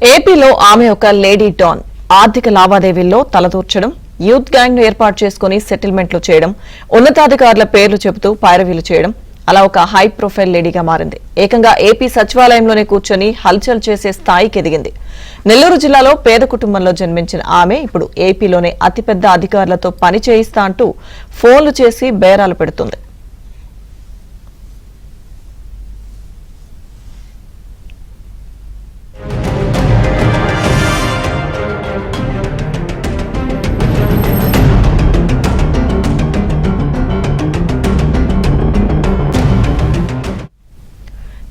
ఏపీలో ఆమె ఒక లేడీ డాన్ ఆర్థిక లావాదేవీల్లో తలదూర్చడం, యూత్ గ్యాంగ్ ను ఏర్పాటు చేసుకుని సెటిల్మెంట్లు చేయడం, ఉన్నతాధికారుల పేర్లు చెబుతూ పైరవీలు చేయడం, అలా ఒక హై ప్రొఫైల్ లేడీగా మారింది. ఏకంగా ఏపీ సచివాలయంలోనే కూర్చొని హల్చల్ చేసే స్థాయికి ఎదిగింది. నెల్లూరు జిల్లాలో పేద కుటుంబంలో జన్మించిన ఆమె ఇప్పుడు ఏపీలోనే అతిపెద్ద అధికారులతో పని చేయిస్తా అంటూ ఫోన్లు చేసి బేరాలు పెడుతుంది.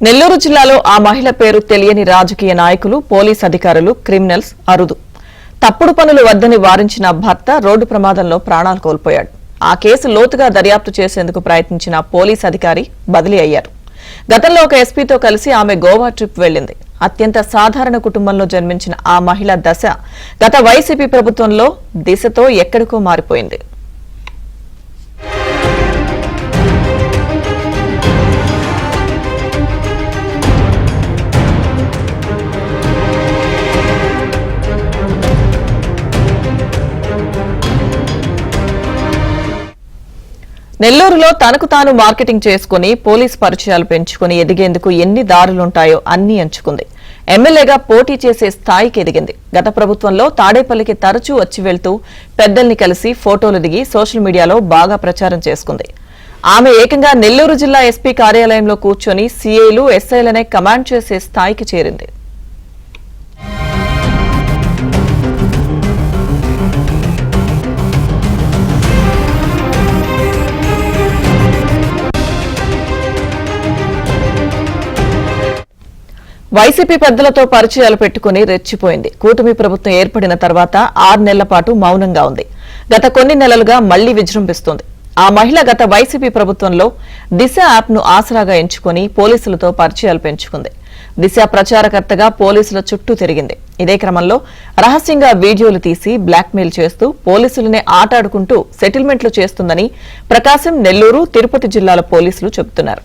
నెల్లూరు జిల్లాలో ఆ మహిళ పేరు తెలియని రాజకీయ నాయకులు, పోలీస్ అధికారులు, క్రిమినల్స్ అరుదు. తప్పుడు పనులు వద్దని వారించిన భర్త రోడ్డు ప్రమాదంలో ప్రాణాలు కోల్పోయాడు. ఆ కేసు లోతుగా దర్యాప్తు చేసేందుకు ప్రయత్నించిన పోలీస్ అధికారి బదిలీ అయ్యారు. గతంలో ఒక ఎస్పీతో కలిసి ఆమె గోవా ట్రిప్ వెళ్లింది. అత్యంత సాధారణ కుటుంబంలో జన్మించిన ఆ మహిళ దశ గత వైసీపీ ప్రభుత్వంలో దిశతో ఎక్కడికో మారిపోయింది. నెల్లూరులో తనకు తాను మార్కెటింగ్ చేసుకుని పోలీస్ పరిచయాలు పెంచుకుని ఎదిగేందుకు ఎన్ని దారులుంటాయో అన్ని ఎంచుకుంది. ఎమ్మెల్యేగా పోటీ చేసే స్థాయికి ఎదిగింది. గత ప్రభుత్వంలో తాడేపల్లికి తరచూ వచ్చి వెళ్తూ పెద్దల్ని కలిసి ఫోటోలు దిగి సోషల్ మీడియాలో బాగా ప్రచారం చేసుకుంది. ఆమె ఏకంగా నెల్లూరు జిల్లా ఎస్పీ కార్యాలయంలో కూర్చొని సీఐలు, ఎస్ఐలనే కమాండ్ చేసే స్థాయికి చేరింది. వైసీపీ పెద్దలతో పరిచయాలు పెట్టుకుని రెచ్చిపోయింది. కూటమి ప్రభుత్వం ఏర్పడిన తర్వాత 6 నెలల పాటు మౌనంగా ఉంది. గత కొన్ని నెలలుగా మళ్లీ విజృంభిస్తోంది. ఆ మహిళ గత వైసీపీ ప్రభుత్వంలో దిశ యాప్ ను ఆసరాగా ఎంచుకుని పోలీసులతో పరిచయాలు పెంచుకుంది. దిశ ప్రచారకర్తగా పోలీసుల చుట్టూ తిరిగింది. ఇదే క్రమంలో రహస్యంగా వీడియోలు తీసి బ్లాక్మెయిల్ చేస్తూ పోలీసులనే ఆటాడుకుంటూ సెటిల్మెంట్లు చేస్తుందని ప్రకాశం, నెల్లూరు, తిరుపతి జిల్లాల పోలీసులు చెబుతున్నారు.